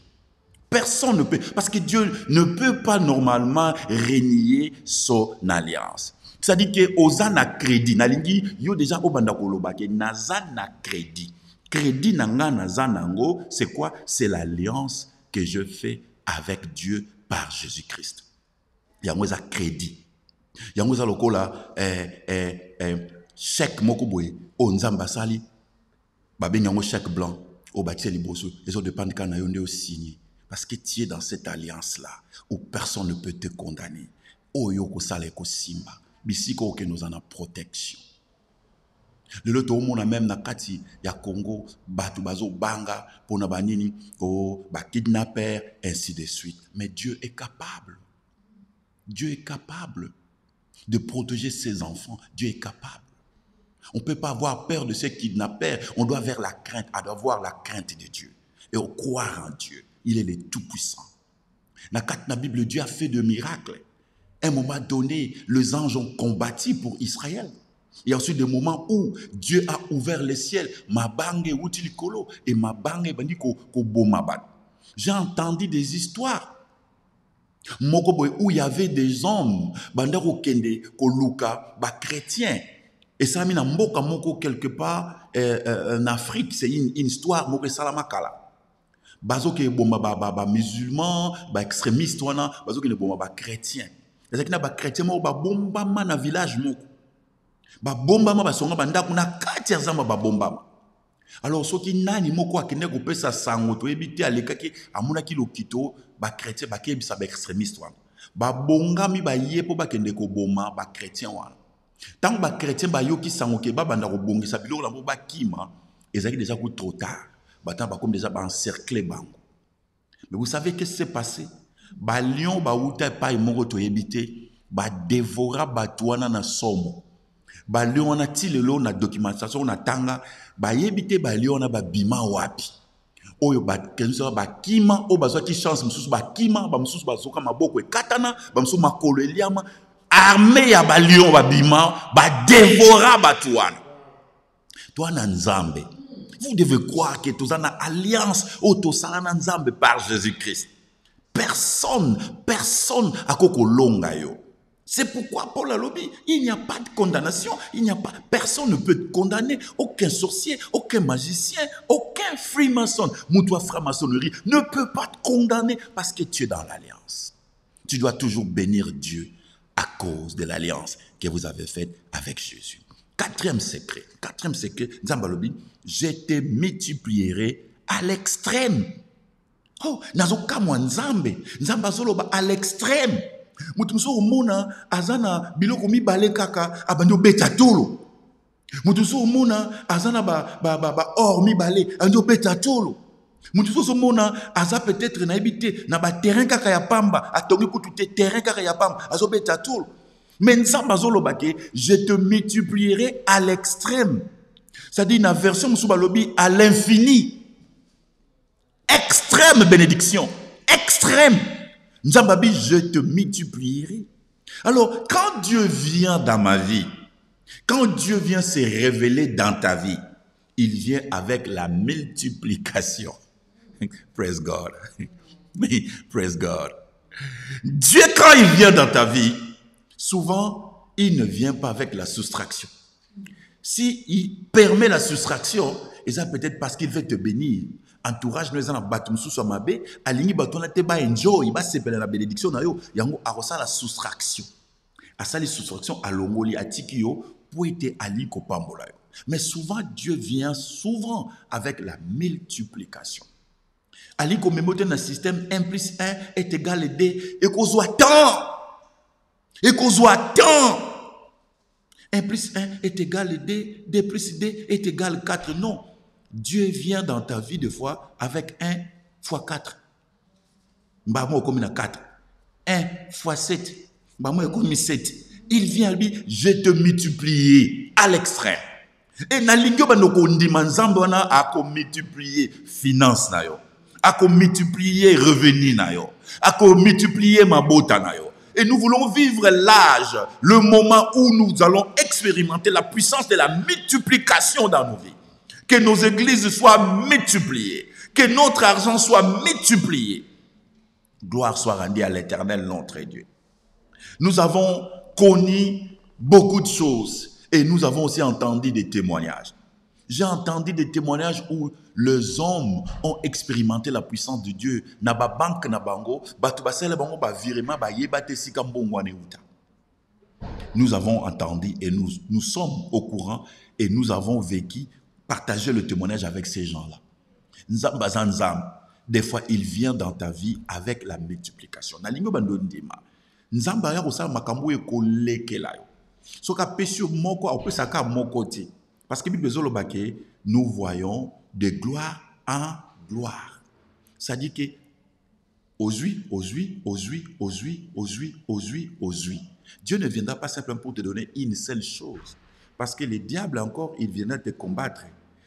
Personne ne peut. Parce que Dieu ne peut pas normalement renier son alliance. C'est-à-dire que Ozana crédit, nalingi yo déjà au bandakolobake nazana crédit. Crédit nanga nazanango, c'est quoi? C'est l'alliance que je fais avec Dieu par Jésus-Christ. Yango za crédit. Yango za lokola chèque moko boye o nzamba sali ba ben yango chèque blanc au bâti liboso les autres dépendent quand na yonde au signé parce que tu es dans cette alliance là où personne ne peut te condamner. O yoko sale ko simba bisiko que nous en a protection. Le loto on a même na kati ya Congo batu bazo banga pona banini o ba kidnapper ainsi de suite. Mais Dieu est capable. Dieu est capable de protéger ses enfants. Dieu est capable. On ne peut pas avoir peur de ces kidnappeurs. On doit avoir la crainte de Dieu. Et on croire en Dieu. Il est le Tout-Puissant. Dans la Bible, Dieu a fait de miracles. À un moment donné, les anges ont combattu pour Israël. Il y a aussi des moments où Dieu a ouvert le ciel. Et j'ai entendu des histoires où il y avait des hommes chrétiens. Et ça a mis quelque part en Afrique. C'est une histoire salamakala. Bazo ke bomba musulman, extrémiste wana, bazo ke bomba chrétien. Et ça qui na chrétien mo bomba ma na village moko. Bomba ma basonga banda kuna kati ya zamba bomba. Alors soki nani moko akende ko pesa sango to ebiti alekaki amuna ki lokito chrétien kebisa extrémiste wana. Bonga mi yepo kende ko boma chrétien wana. Tant que les chrétiens yoki sango ke banda ko bongisa biloko la ba kima ezaki déjà trop tard. Comme déjà encerclé bango. Mais vous savez qu'est-ce qui s'est passé? Lion uta pa imoko to yebite dévora batouana na somo. Lion na tilelo na documentation na tanga yebite lion na bima wapi. Oyo kenzo kima o bazwa ki chance mususu kima mususu bazoka maboko ekatana mususu makolo eliama armée ya lion bima dévora batouana. Toi na nzambe. Vous devez croire que tu as une alliance par Jésus-Christ. Personne a koko longa yo. C'est pourquoi Paul a dit, il n'y a pas de condamnation, personne ne peut te condamner, aucun sorcier, aucun magicien, aucun freemason, moutoua franc-maçonnerie ne peut pas te condamner parce que tu es dans l'alliance. Tu dois toujours bénir Dieu à cause de l'alliance que vous avez faite avec Jésus. Quatrième secret, Nzambalobi, je te multiplierai à l'extrême. Oh, nazoka mwa Nzambe zoloba à l'extrême. Mutumso umona azana biloko mibale kaka abandi beta tolo. Mutumso umona azana or mibale andi beta tolo. Mutumso umona aza peut-être na habité na terrain kaka ya pamba atongi kutu terrain kaka ya pamba azo beta tolo. Mais je te multiplierai à l'extrême. C'est-à-dire une version à l'infini. Extrême bénédiction. Extrême. Nzambabi, je te multiplierai. Alors, quand Dieu vient dans ma vie, quand Dieu vient se révéler dans ta vie, il vient avec la multiplication. Praise God. Praise God. Dieu, quand il vient dans ta vie, souvent, il ne vient pas avec la soustraction. S'il permet la soustraction, et ça peut-être parce qu'il veut te bénir. Entourage nous en batum sous mabe, aligni batona te ba enjoy, ba sepela la bénédiction na yo, yango arosa la soustraction. Asa les soustraction à longoli atikio pour être ali ko pambola. Mais souvent Dieu vient souvent avec la multiplication. Ali ko memote na système 1 plus 1 est égal à 2 et qu'on soit tant. Et qu'on soit tant. 1 plus 1 est égal à 2, 2 plus 2 est égal à 4. Non. Dieu vient dans ta vie de fois avec 1 fois 4. Mbamo comme 4. 1 fois 7. Mbamo comme 7. Il vient lui, je te multiplie à l'extrême. Et nalingi bandoko ndima nzambe wana ako multiplier finance na yo, ako multiplier revenu na yo, ako multiplier mabota na yo. Et nous voulons vivre l'âge, le moment où nous allons expérimenter la puissance de la multiplication dans nos vies. Que nos églises soient multipliées, que notre argent soit multiplié. Gloire soit rendue à l'Éternel, notre Dieu. Nous avons connu beaucoup de choses et nous avons aussi entendu des témoignages. J'ai entendu des témoignages où les hommes ont expérimenté la puissance de Dieu. Na ba banque na bango, batu basele bango ba virement ba yeba te sika mbongo ane uta. Nous avons entendu et nous sommes au courant et nous avons vécu, partagé le témoignage avec ces gens-là. Nzamba zanzam, des fois il vient dans ta vie avec la multiplication. Na lingo bando ndima. Nzamba ya kosa makambo e kolekela yo. Soka pesio moko a pesaka moko te. Parce que nous voyons de gloire en gloire. Ça dit que aujourd'hui. Dieu ne viendra pas simplement pour te donner une seule chose. Parce que le diable encore, il viendra te combattre.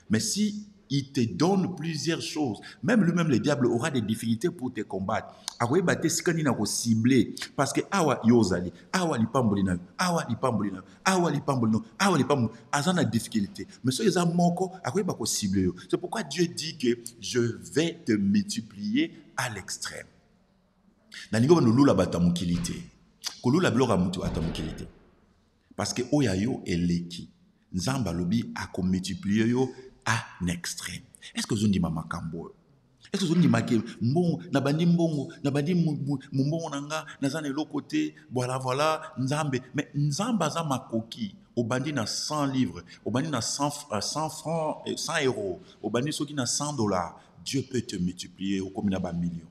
Mais si il te donne plusieurs choses, même lui-même, le diable aura des difficultés pour te combattre. Awa bate sikani na ko cibler parce que awa yozali, awa li pambolina, awa li pambolina, awa li pambolino, awa li pambolino, azana difficulté. Mais so yeza moko awa ba ko cibler yo. C'est pourquoi Dieu dit que je vais te multiplier à l'extrême. Na ningo no lula bata mukilité. Ko lula bloka mutu ata mukilité. Parce que oyayo eleki. Nzamba lobi a ko multiplier yo à l'extrême. Est-ce que vous avez dit makambo? Est-ce que vous avez dit que bon, nabandi mbongo, nabandi mbongo nanga, nazane l'autre côté, voilà, nzambe. Mais nzamba za makoki, au bandi na 100 livres, au bandi na 100 francs, 100 euros, au bandi soki na $100, Dieu peut te multiplier au combien de millions.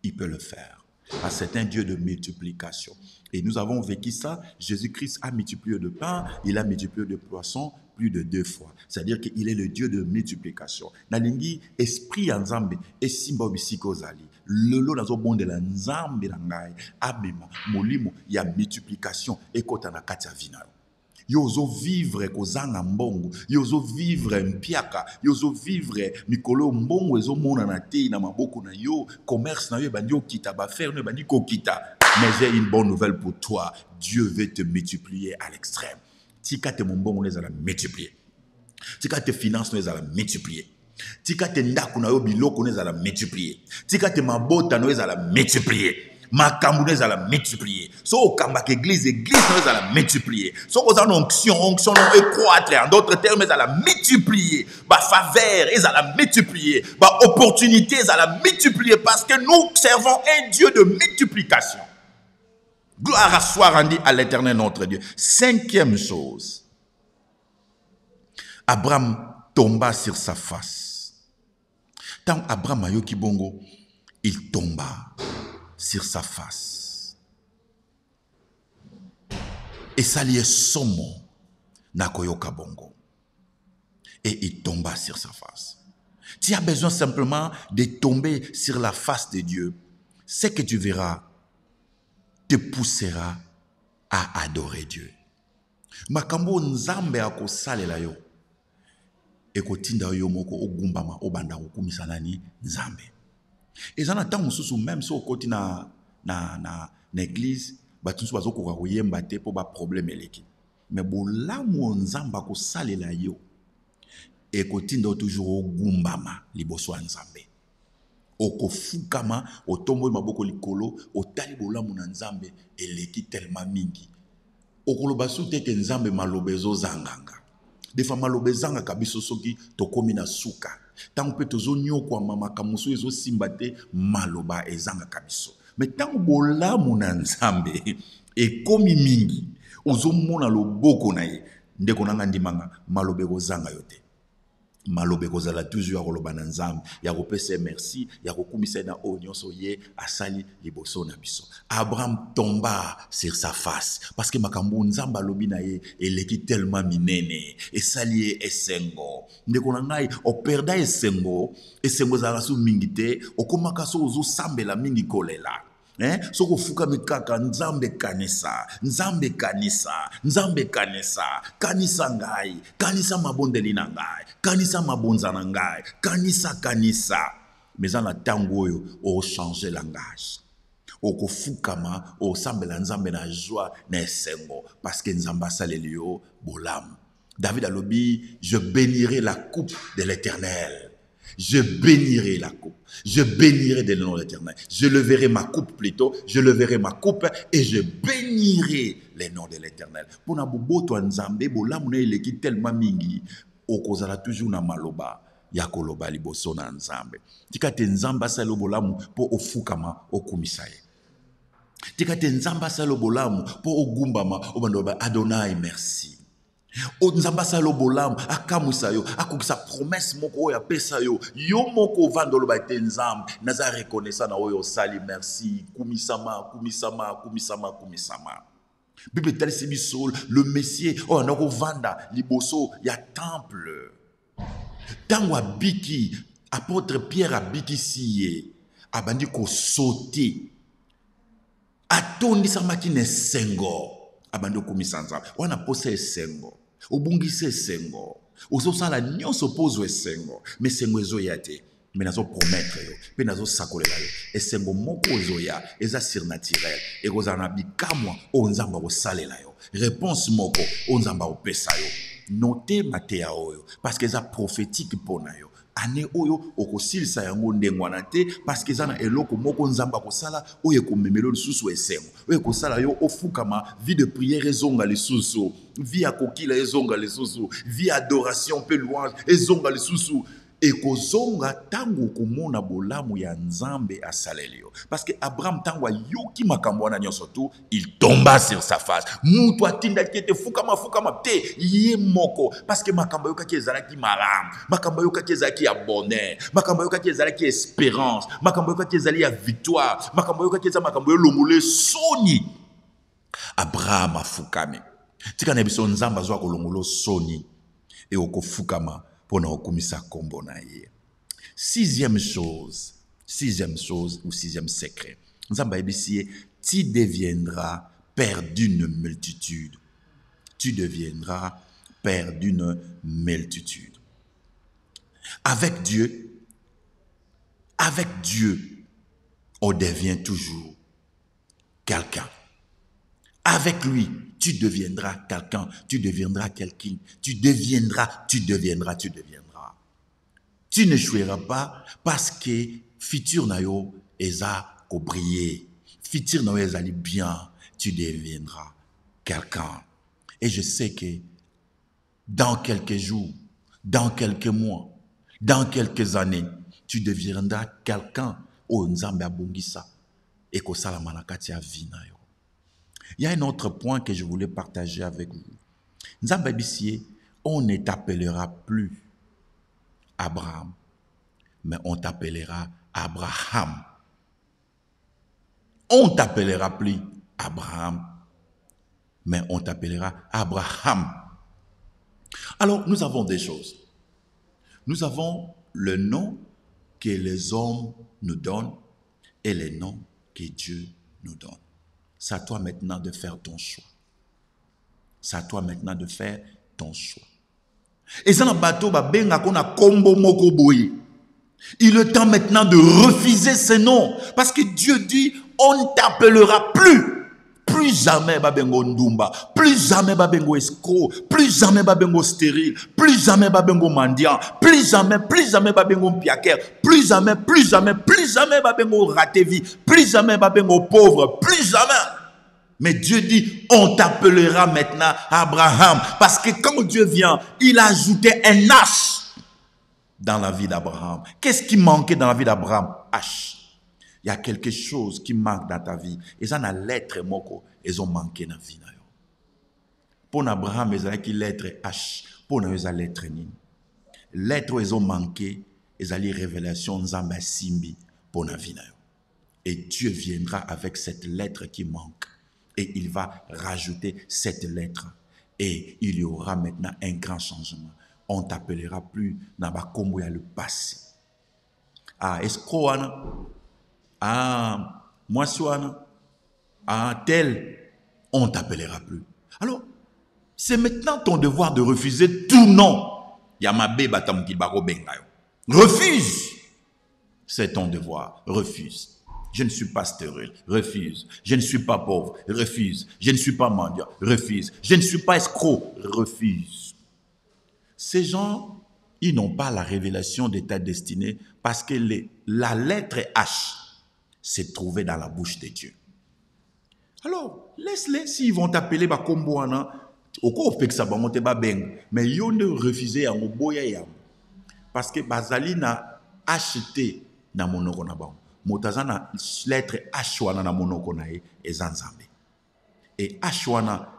Il peut le faire. C'est un Dieu de multiplication. Et nous avons vécu ça. Jésus-Christ a multiplié de pain, il a multiplié de poissons plus de 2 fois. C'est-à-dire qu'il est le Dieu de multiplication. Nalingi, esprit en Nzambe, et simba bisiko zali. Lelo nazo bonde la Nzambe na ngai, abema, molimo, ya multiplication, et kota na kati ya vina. Yozo vivre kozanga mbongo, yozo vivre mpiaka, yozo vivre mikolo mbongo ezo mona na te na maboko na yo, commerce na yo bandi okita ba faire no bandi kokita. Mais j'ai une bonne nouvelle pour toi, Dieu veut te multiplier à l'extrême. Tika te mbongo les ala multiplier. Tika te finance les ala multiplier. Tika te ndaku na yo biloko les ala multiplier. Tika te mabota les ala multiplier. Makambu les ala multiplier. So okamba église les ala multiplier. So aux onction non croître en d'autres termes les ala multiplier. Ba faveur les ala multiplier. Ba opportunité les ala multiplier parce que nous servons un Dieu de multiplication. Gloire soit rendue à l'Éternel notre Dieu. 5e chose. Abraham tomba sur sa face. Tant Abraham a yoki bongo, il tomba sur sa face. Et ça liait somo na koyoka bongo. Et il tomba sur sa face. Tu as besoin simplement de tomber sur la face de Dieu. Ce que tu verras te poussera à adorer Dieu. Makambo nzambe akosalela yo. Ekotinda yo moko ogumbama obanda okumisa nani nzambe. Ezana tango susu même so okoti na église batunsu bazokoka koyemba te po ba problème eleki. Mais bolamu nzamba akosalela yo. Ekotinda toujours ogumbama liboso nzambe. Okofukama otombo maboko likolo otali bolamu na nzambe eleki tellement mingi okoloba sute ke nzambe malobezo zanganga defa malobezanga kabiso soki tokomi na suka tango pe tozo nyokwa mama kamuso ezo simbate maloba ezanga kabiso mais tango bolamu na nzambe ekomi mingi ozomona loboko na ye ndeko nanga ndimanga malobeko zanga yote. Malobe kozala toujours koloba na nzambe ya kopesa merci ya kokumisa na onyoso ye asali liboso na biso. Abraham tomba sur sa face parce que makambo nzamba lobi na ye eleki tellement minene esali esengo ndeko na ngai operda esengo za rasu mingi te okomaka so ozo sambela mingi kolela Soko fukami kaka nzambe kanisa, nzambe kanisa, nzambe kanisa, kanisa ngai, kanisa mabondeli na ngai, kanisa mabonza na ngai, kanisa kanisa. Mais en la tango yo, o changer langage. Oko fukama, o sambela nzambe na joie na esengo, parce que nzamba salelio bolam. David alobi, je bénirai la coupe de l'Éternel. Je bénirai la coupe. Je bénirai le nom de l'Éternel. Je leverai ma coupe plutôt. Je leverai ma coupe et je bénirai les noms de l'Éternel. Pour na boboto nzambe bolamu na eleki tellement mingi okozala toujours na maloba ya koloba liboso na nzambe. Tika te nzamba salo bolamu po ofukama okumisa ye. Tika te nzamba salo bolamu po ogumbama obandoba Adonai merci. O nzamba salo bolamu akamusa yo akukisa promesse moko ya pesa yo yo moko vandolo ba te nzambe naza reconnaissant na oyo sali merci kumisama kumisama kumisama kumisama. Bible tel sibiso le Messie o na ko vanda liboso ya temple. Tango abiki apôtre Pierre abiki siye abandi ko sauter atondi samaki ne sengo abandi ko misanza wana pose sengo obungise sengo ososala nyonso pozo esengo mais sengo ezoyate mais nazo promettre yo pe nazo sakolela yo esengo moko ozoya eza surnaturel ekozana bikamwa onzamba kosalela yo réponse moko onzamba opesa yo note matea oyo parce que eza prophétique pona yo ane oyo okosilisa yango ndengwana te parce que zana eloko moko nzamba kosala oyo komemelo lisusu esengo oyo kosala yo ofukama vie de prière ezonga lisusu vie akokila ezonga lisusu vie adoration pe louange ezonga lisusu ekozonga tango komona bolamu ya nzambe asalelio parce que Abraham tango yoki makambo wana nyonso tu il tomba sur sa face mutu atinda kete fukama te ye moko parce que makambo yokaki ezalaki maram makambo yokaki ezalaki ya bonheur makambo yokaki ezalaki espérance makambo yokaki ezali ya victoire makambo yokaki ezali makambo yolongole soni Abraham afukame tika na biso nzamba zwa kolongolo soni e okofukama pour nous commissaire kombo na ye. Sixième chose ou sixième secret. Nzamba ebisi tu deviendras père d'une multitude. Tu deviendras père d'une multitude. Avec Dieu, on devient toujours quelqu'un. Avec lui, tu deviendras quelqu'un, tu deviendras quelqu'un, tu deviendras. Tu n'échoueras pas parce que futur na yo eza ko briller. Futur na yo ezali bien, tu deviendras quelqu'un. Et je sais que dans quelques jours, dans quelques mois, dans quelques années, tu deviendras quelqu'un o nzambe abongisa et ko salama na kati ya vie na yo. Il y a un autre point que je voulais partager avec vous. Nzamba bisie, on ne t'appellera plus Abraham, mais on t'appellera Abraham. On t'appellera plus Abraham, mais on t'appellera Abraham. Alors, nous avons des choses. Nous avons le nom que les hommes nous donnent et les noms que Dieu nous donne. C'est à toi maintenant de faire ton choix. C'est à toi maintenant de faire ton choix. Et ça, bateau benga kona kombo moko boye. Il est temps maintenant de refuser ces noms. Parce que Dieu dit, on ne t'appellera plus jamais babengo ndumba, plus jamais babengo escroc, plus jamais babengo stérile, plus jamais babengo mendiant, plus jamais babengo piaker, plus jamais babengo raté vie, plus jamais babengo pauvre, plus jamais. Mais Dieu dit, on t'appellera maintenant Abraham. Parce que quand Dieu vient, il a ajouté un H dans la vie d'Abraham. Qu'est-ce qui manquait dans la vie d'Abraham? H. Il y a quelque chose qui manque dans ta vie. Et ça, dans lettre moko, ils ont manqué dans la vie. Pour Abraham, ils ont qui lettre H. Pour nous, ils ont lettre ni. Lettre, ils ont manqué. Ils ont les révélations Nzamba Simbi pour la vie. Et Dieu viendra avec cette lettre qui manque. Et il va rajouter cette lettre. Et il y aura maintenant un grand changement. On ne t'appellera plus Nabakombo ya le passé. Ah, est-ce qu'on a Moi, Suana, à tel, on ne t'appellera plus. Alors, c'est maintenant ton devoir de refuser tout non. Yamabe batam kilbaro bengayo. Refuse. C'est ton devoir. Refuse. Je ne suis pas stérile. Refuse. Je ne suis pas pauvre. Refuse. Je ne suis pas mendiant. Refuse. Je ne suis pas escroc. Refuse. Ces gens, ils n'ont pas la révélation de ta destinée parce que la lettre H s'est trouvée dans la bouche de Dieu. Alors, laisse-les. S'ils vont t'appeler Bakomboana, au fait que ça va monter beng, mais ils ont refusé à Moboya parce que Bazali n'a acheté na monoko na bango. Motazana lettre H na monoko na et Zanzambe. Et H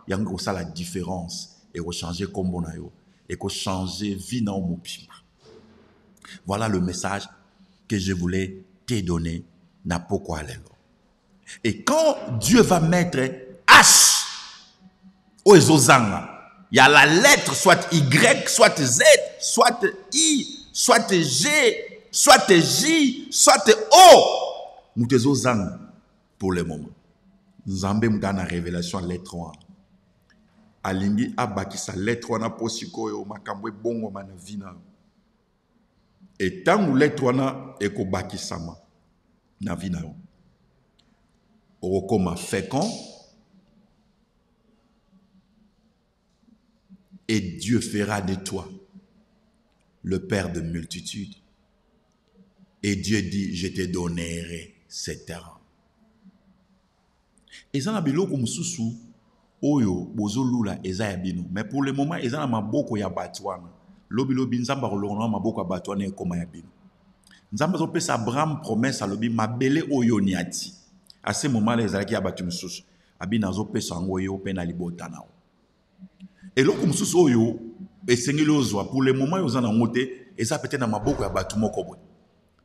yango ça la différence et changer combo na yo et ko changer vie na mopima. Voilà le message que je voulais te donner na pourquoi lelo. Et quand Dieu va mettre H au Ezozanga, il y a la lettre soit Y, soit Z, soit I, soit G, soit J, soit O. Moutezozanga pour le moment. Nzambe mdana révélation lettre 1. Alingi abaki sa lettre 1 posiko yo makambwe bongo mana vina. Et tangu lettre 1 eko baki sama na vina yo. Orokoma fécond. Et Dieu fera de toi le père de multitudes. Et Dieu dit, je te donnerai ces terres. Ezana biloko mususu oyo bozolula ezaya bino. Mais pour le moment, ezana maboko ya batwana. Lobi nzamba rolona maboko ya batwana ekoma ya bino. Nzamba zopesa Abraham promesse alobi mabele oyo niati. À ce moment-là, ezalaki ya batu mususu. Abina zopesa ngo yo pe na libota nao. Et loko mususu oyo esengeli ozwa pour le moment yozana ngote eza peut-être na maboko ya batu moko boy.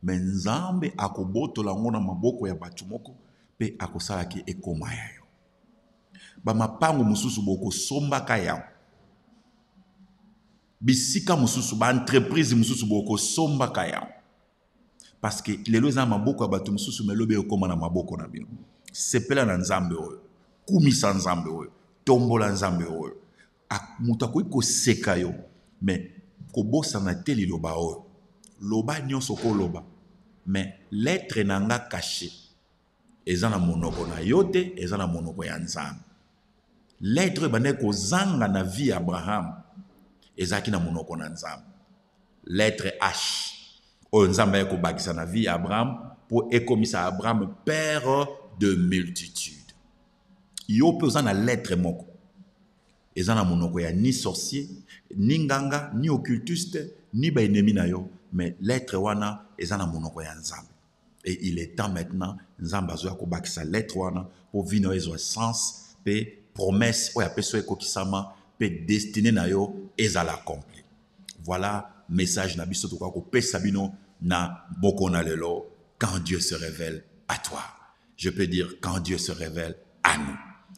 Mais Nzambe akobotola ngo na maboko ya batu moko pe akosalaki ekoma ya yo. Ba mapango mususu boko sombaka ya. Bisika mususu ba entreprise mususu boko sombaka ya. Parce que lelo eza maboko ya batu mususu melobe ekoma na maboko na bino. Sepela na Nzambe oyo. Kumisa Nzambe oyo. Tombola Nzambe oyo. Muta ko seka yo mais ko bossa na teli loba oyo loba nyonso ko loba mais lettre nanga caché ezana monoko na yote ezana monoko ya Nzambe lettre bande ko zanga na vie Abraham ezaki na monoko na Nzambe lettre H o Nzambe ko bakisa na vie Abraham pour ekomisa Abraham père de multitude yo pe ozana lettre moko ezana monoko ya ni sorcier, ni nganga, ni occultiste, ni ba ennemi na yo, mais lettre wana ezana monoko ya Nzambe. Et il est temps maintenant Nzambe azoya ko bakisa lettre wana pour vino ezo sens pe promesse o ya peso ekokisama pe destiné na yo ezala accompli. Voilà message na biso to ko pesa bino na bokona lelo quand Dieu se révèle à toi. Je peux dire quand Dieu se révèle à nous.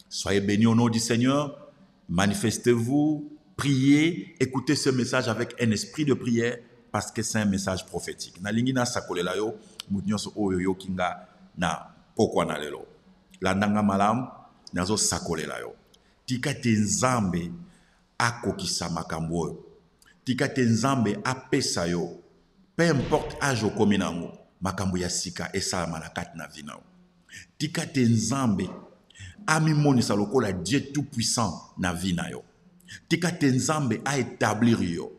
Soyez bénis au nom du Seigneur. Manifestez-vous, priez, écoutez ce message avec un esprit de prière parce que c'est un message prophétique. Na lingi na sakolela yo, mutnyoso oyo yo kinga na pokwa na lelo. Landanga malam nazo sakolela yo. Tika te Nzambe akokisa makambo oyo. Tika te Nzambe apesa yo. Peu importe âge okomi nango, makambo ya sika esalama na kati na vina yo. Tika te Nzambe Ami monisa lokola Dieu tout puissant na vie na yo. Tika te Nzambe a établir yo.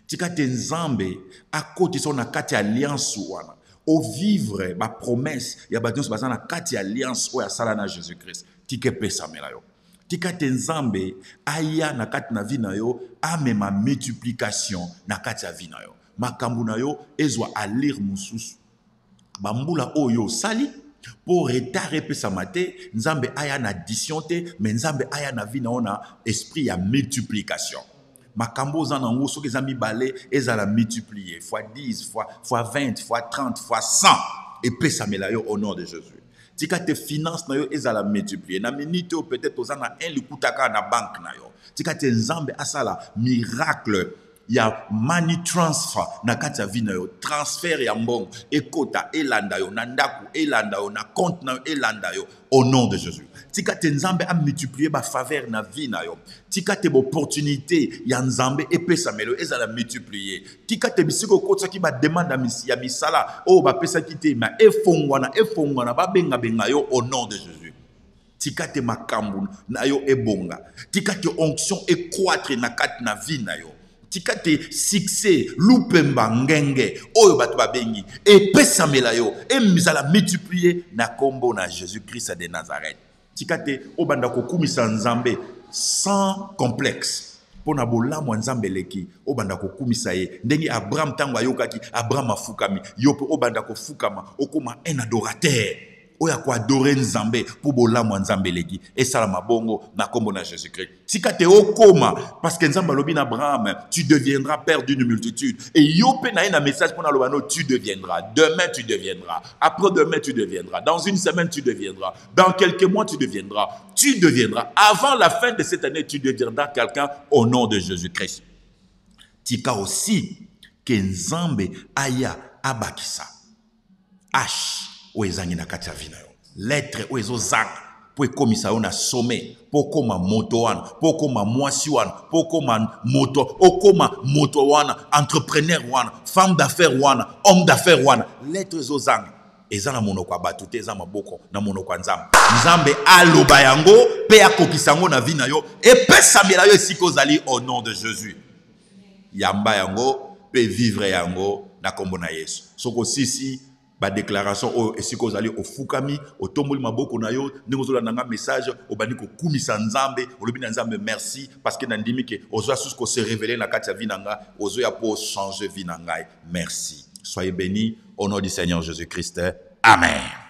Tika te Nzambe a koti so na kati alliance wana. O vivre ba promesse ya ba nyonso bazana kati alliance o ya sala na Jésus-Christ. Tika pesa mela yo. Tika te Nzambe aya na kati na vie na yo amema multiplication na kati ya vie na yo. Makambu na yo ezwa alir mususu. Bambula oyo sali pour retard pesa mate Nzambe aya na addition te mais Nzambe aya na vie na ona esprit ya multiplication. Makambo zana ngo soki za mibale ezala multiplier fois 10 fois 20 fois 30 fois 100 et pesa mela yo au nom de Jésus. Tika te finance na yo ezala multiplier na minute peut-être ozana un likutaka na banque na yo. Tika te Nzambe asala miracle ya money transfer na kati ya vie na yo, transfert ya mbongo ekota elanda yo na ndaku elanda yo na compte na yo elanda yo au nom de Jésus. Tika te nzambe a multiplier ba faveur na vie na yo. Tika te opportunité ya nzambe epesa melo ezala multiplier. Tika te bisiko kotsa ki ba demande ya misala o ba pesa ki te ma efongwana ba benga yo au nom de Jésus. Tika te makambu na yo ebonga. Tika te onction croître na kati na vie na yo. Tika te succès lupemba ngenge oyo bato babengi epesa mela yo emizala multiplier na kombo na Jésus-Christ de Nazareth. Tika te obanda kokumisa nzambe sans complexe. Pona bolamu nzambe leki obanda kokumisa ye ndenge Abraham tango ayokaki Abraham afukami yo pe obanda kofukama okoma un adorateur oya ko adorer nzambe pour bolamu nzambe leki esala mabongo na kombo na Jésus-Christ. Tika te okoma parce que nzambe lobi na Abraham tu deviendras père d'une multitude et yo pe na un message pour na lobano tu deviendras, demain tu deviendras, après-demain tu deviendras, dans une semaine tu deviendras, dans quelques mois tu deviendras, avant la fin de cette année tu deviendras quelqu'un au nom de Jésus-Christ. Tika aussi que nzambe aya abakisa H oezangi na kati ya vina yo. Lettre oezo zang po ekomisa yo na sommet, po koma moto wana, po koma mwasi wana, po koma moto, okoma moto wana, entrepreneur wana, femme d'affaires wana, homme d'affaires wana. Lettre oezo zang eza na monoko ya bato te, eza maboko na monoko ya nzambe. Nzambe aloba yango pe akokisa yango na vina yo epesamela yo esika ozali au nom de Jésus. Yamba yango pe vivre yango na kombo na Yesu. Soko sisi ba déclaration o esiko ozali ofukami otomboli maboko na yo ndenge ozolanda nga message obandi kokumisa nzambe olobi na nzambe merci parce que nandimi ke ozoya susu ko se révéler na kati ya vie na nga ozoya po changer vie na ngai. Merci. Soyez bénis au nom du Seigneur Jésus-Christ. Amen.